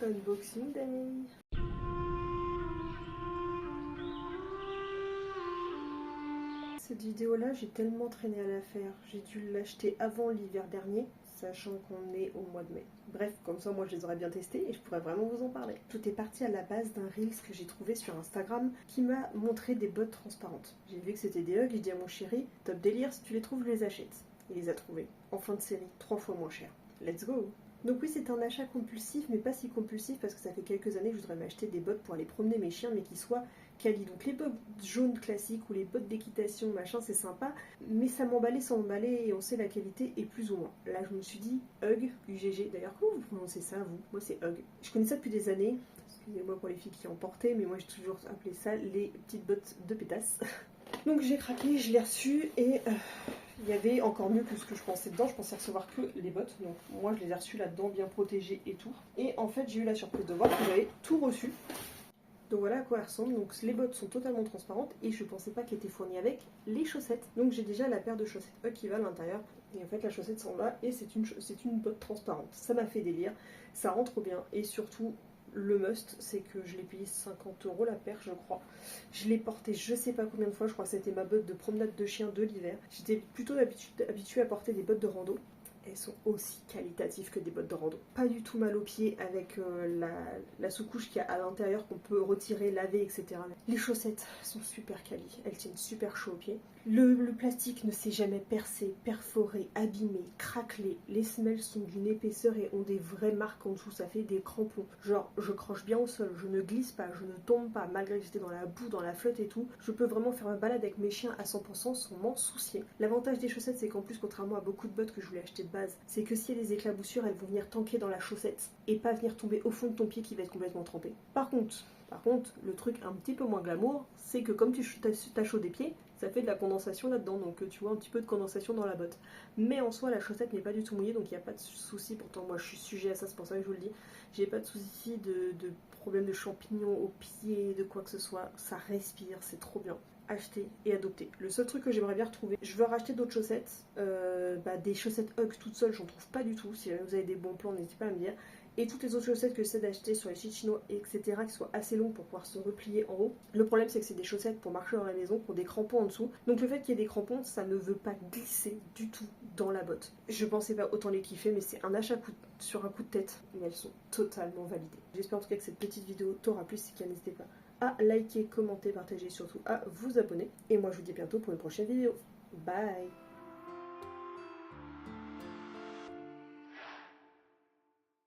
Unboxing day. Cette vidéo là j'ai tellement traîné à la faire, j'ai dû l'acheter avant l'hiver dernier, sachant qu'on est au mois de mai. Bref, comme ça moi je les aurais bien testés et je pourrais vraiment vous en parler. Tout est parti à la base d'un Reels que j'ai trouvé sur Instagram qui m'a montré des bottes transparentes. J'ai vu que c'était des Hugs, j'ai dit à mon chéri, top délire, si tu les trouves je les achète. Il les a trouvés, en fin de série, 3 fois moins cher. Let's go! Donc oui, c'est un achat compulsif, mais pas si compulsif parce que ça fait quelques années que je voudrais m'acheter des bottes pour aller promener mes chiens, mais qui soient quali. Donc les bottes jaunes classiques ou les bottes d'équitation, machin, c'est sympa, mais ça m'emballait sans m'emballer et on sait la qualité est plus ou moins. Là, je me suis dit, Hug, UGG, d'ailleurs, comment vous prononcez ça, vous? Moi, c'est Hug. Je connais ça depuis des années, excusez-moi pour les filles qui en portaient, mais moi, j'ai toujours appelé ça les petites bottes de pétasse. Donc j'ai craqué, je l'ai reçu et il y avait encore mieux que ce que je pensais dedans. Je pensais recevoir que les bottes, donc moi je les ai reçues là-dedans, bien protégées et tout. Et en fait j'ai eu la surprise de voir que j'avais tout reçu. Donc voilà à quoi elles ressemblent. Donc les bottes sont totalement transparentes et je pensais pas qu'elles étaient fournies avec les chaussettes. Donc j'ai déjà la paire de chaussettes qui va à l'intérieur. Et en fait la chaussette s'en va et c'est une botte transparente. Ça m'a fait délire, ça rentre bien et surtout le must, c'est que je l'ai payé 50 € la paire, je crois. Je l'ai portée je sais pas combien de fois, je crois que c'était ma botte de promenade de chien de l'hiver. J'étais plutôt habituée à porter des bottes de rando. Elles sont aussi qualitatives que des bottes de rando. Pas du tout mal aux pieds avec la sous-couche qu'il y a à l'intérieur qu'on peut retirer, laver, etc. Les chaussettes sont super quali, elles tiennent super chaud aux pieds. Le plastique ne s'est jamais percé, perforé, abîmé, craquelé. Les semelles sont d'une épaisseur et ont des vraies marques en dessous, ça fait des crampons. Genre, je croche bien au sol, je ne glisse pas, je ne tombe pas, malgré que j'étais dans la boue, dans la flotte et tout. Je peux vraiment faire ma balade avec mes chiens à 100% sans m'en soucier. L'avantage des chaussettes, c'est qu'en plus, contrairement à beaucoup de bottes que je voulais acheter de base, c'est que s'il y a des éclaboussures, elles vont venir tanker dans la chaussette et pas venir tomber au fond de ton pied qui va être complètement trempé. Par contre, le truc un petit peu moins glamour, c'est que comme tu as chaud des pieds, ça fait de la condensation là-dedans, donc tu vois un petit peu de condensation dans la botte. Mais en soi, la chaussette n'est pas du tout mouillée, donc il n'y a pas de souci. Pourtant, moi, je suis sujet à ça, c'est pour ça que je vous le dis. J'ai pas de souci de problème de champignons aux pieds, de quoi que ce soit. Ça respire, c'est trop bien. Acheter et adopter. Le seul truc que j'aimerais bien retrouver, je veux racheter d'autres chaussettes, des chaussettes Hug toutes seules, j'en trouve pas du tout. Si vous avez des bons plans, n'hésitez pas à me dire. Et toutes les autres chaussettes que j'essaie d'acheter sur les sites chinois, etc., qui soient assez longues pour pouvoir se replier en haut. Le problème, c'est que c'est des chaussettes pour marcher dans la maison, qui ont des crampons en dessous. Donc le fait qu'il y ait des crampons, ça ne veut pas glisser du tout dans la botte. Je pensais pas autant les kiffer, mais c'est un achat sur un coup de tête. Mais elles sont totalement validées. J'espère en tout cas que cette petite vidéo t'aura plu. Si n'hésitez pas à liker, commenter, partager, surtout à vous abonner. Et moi, je vous dis à bientôt pour une prochaine vidéo. Bye!